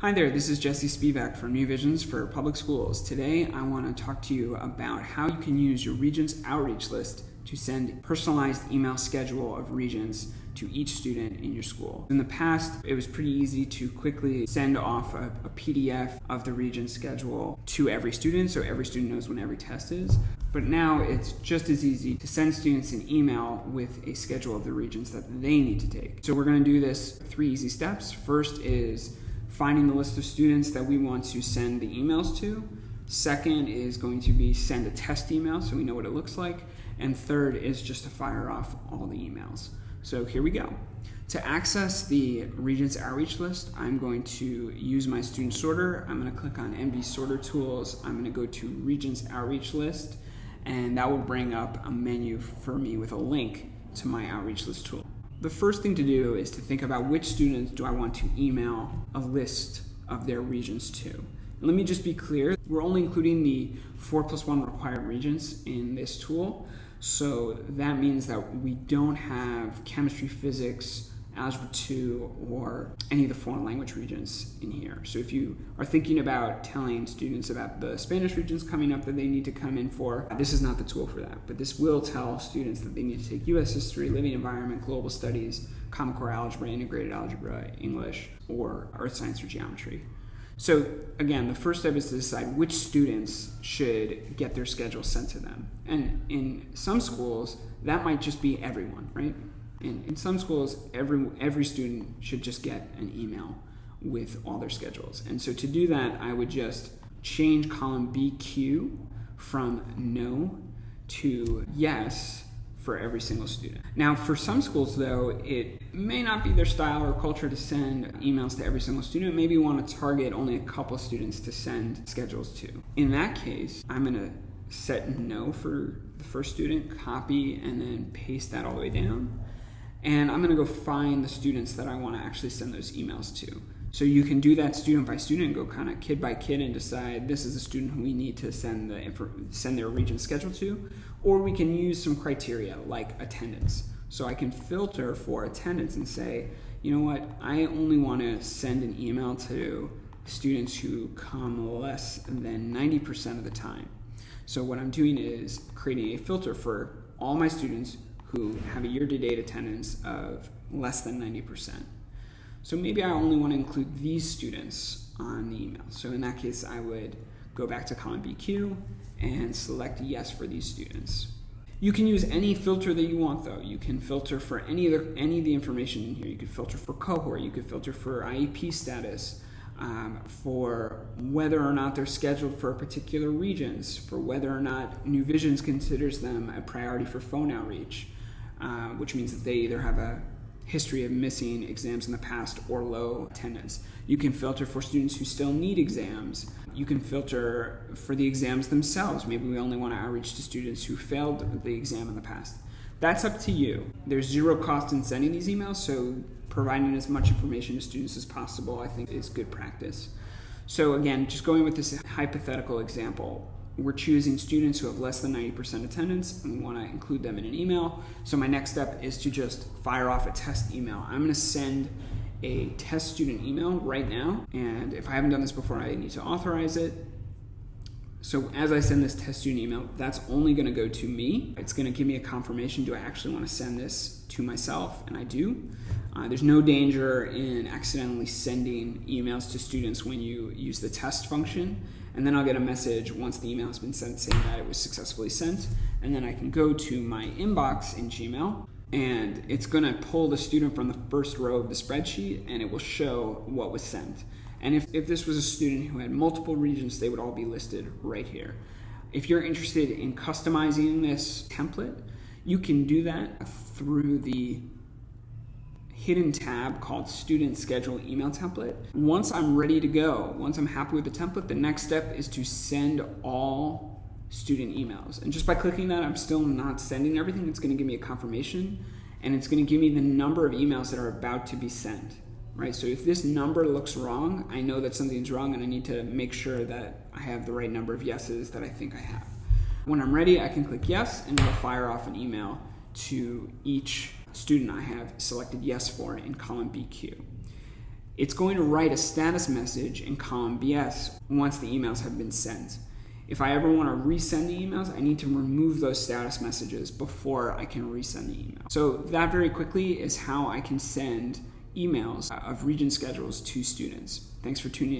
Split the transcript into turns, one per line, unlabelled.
Hi there, this is Jesse Spivak from New Visions for Public Schools. Today I want to talk to you about how you can use your Regents outreach list to send a personalized email schedule of Regents to each student in your school. In the past, it was pretty easy to quickly send off a PDF of the Regents schedule to every student, so every student knows when every test is. But now it's just as easy to send students an email with a schedule of the Regents that they need to take. So we're going to do this 3 easy steps. First is finding the list of students that we want to send the emails to. Second is going to be send a test email so we know what it looks like. And third is just to fire off all the emails. So here we go. To access the Regents outreach list, I'm going to use my student sorter. I'm going to click on NB Sorter Tools. I'm going to go to Regents outreach list, and that will bring up a menu for me with a link to my outreach list tool. The first thing to do is to think about which students do I want to email a list of their Regents to. And let me just be clear, we're only including the 4+1 required Regents in this tool. So that means that we don't have chemistry, physics, Algebra 2, or any of the foreign language Regents in here. So if you are thinking about telling students about the Spanish Regents coming up that they need to come in for, this is not the tool for that. But this will tell students that they need to take U.S. history, living environment, global studies, Common Core algebra, integrated algebra, English, or earth science or geometry. So again, the first step is to decide which students should get their schedule sent to them. And in some schools, that might just be everyone, right? In some schools, every student should just get an email with all their schedules. And so to do that, I would just change column BQ from no to yes for every single student. Now, for some schools, though, it may not be their style or culture to send emails to every single student. Maybe you want to target only a couple students to send schedules to. In that case, I'm going to set no for the first student, copy, and then paste that all the way down. And I'm going to go find the students that I want to actually send those emails to. So you can do that student by student, go kind of kid by kid and decide this is the student who we need to send their Regent schedule to. Or we can use some criteria like attendance. So I can filter for attendance and say, you know what, I only want to send an email to students who come less than 90% of the time. So what I'm doing is creating a filter for all my students who have a year-to-date attendance of less than 90%. So maybe I only want to include these students on the email. So in that case, I would go back to column BQ and select yes for these students. You can use any filter that you want, though. You can filter for any of the information in here. You could filter for cohort, you could filter for IEP status, for whether or not they're scheduled for a particular Regents, for whether or not New Visions considers them a priority for phone outreach, which means that they either have a history of missing exams in the past or low attendance. You can filter for students who still need exams. You can filter for the exams themselves. Maybe we only want to outreach to students who failed the exam in the past. That's up to you. There's zero cost in sending these emails, so providing as much information to students as possible, I think, is good practice. So again, just going with this hypothetical example, we're choosing students who have less than 90% attendance, and we want to include them in an email. So my next step is to just fire off a test email. I'm going to send a test student email right now, and if I haven't done this before, I need to authorize it. So as I send this test student email, that's only going to go to me. It's going to give me a confirmation, do I actually want to send this to myself? And I do. There's no danger in accidentally sending emails to students when you use the test function. And then I'll get a message once the email has been sent saying that it was successfully sent. And then I can go to my inbox in Gmail, and it's going to pull the student from the first row of the spreadsheet, and it will show what was sent. And if this was a student who had multiple Regents, they would all be listed right here. If you're interested in customizing this template, you can do that through the hidden tab called Student Schedule Email Template. Once I'm ready to go, once I'm happy with the template, the next step is to send all student emails. And just by clicking that, I'm still not sending everything. It's going to give me a confirmation, and it's going to give me the number of emails that are about to be sent. Right? So if this number looks wrong, I know that something's wrong, and I need to make sure that I have the right number of yeses that I think I have. When I'm ready, I can click yes, and it'll fire off an email to each student I have selected yes for in column BQ. It's going to write a status message in column BS once the emails have been sent. If I ever want to resend the emails, I need to remove those status messages before I can resend the email. So that very quickly is how I can send emails of Regents schedules to students. Thanks for tuning in.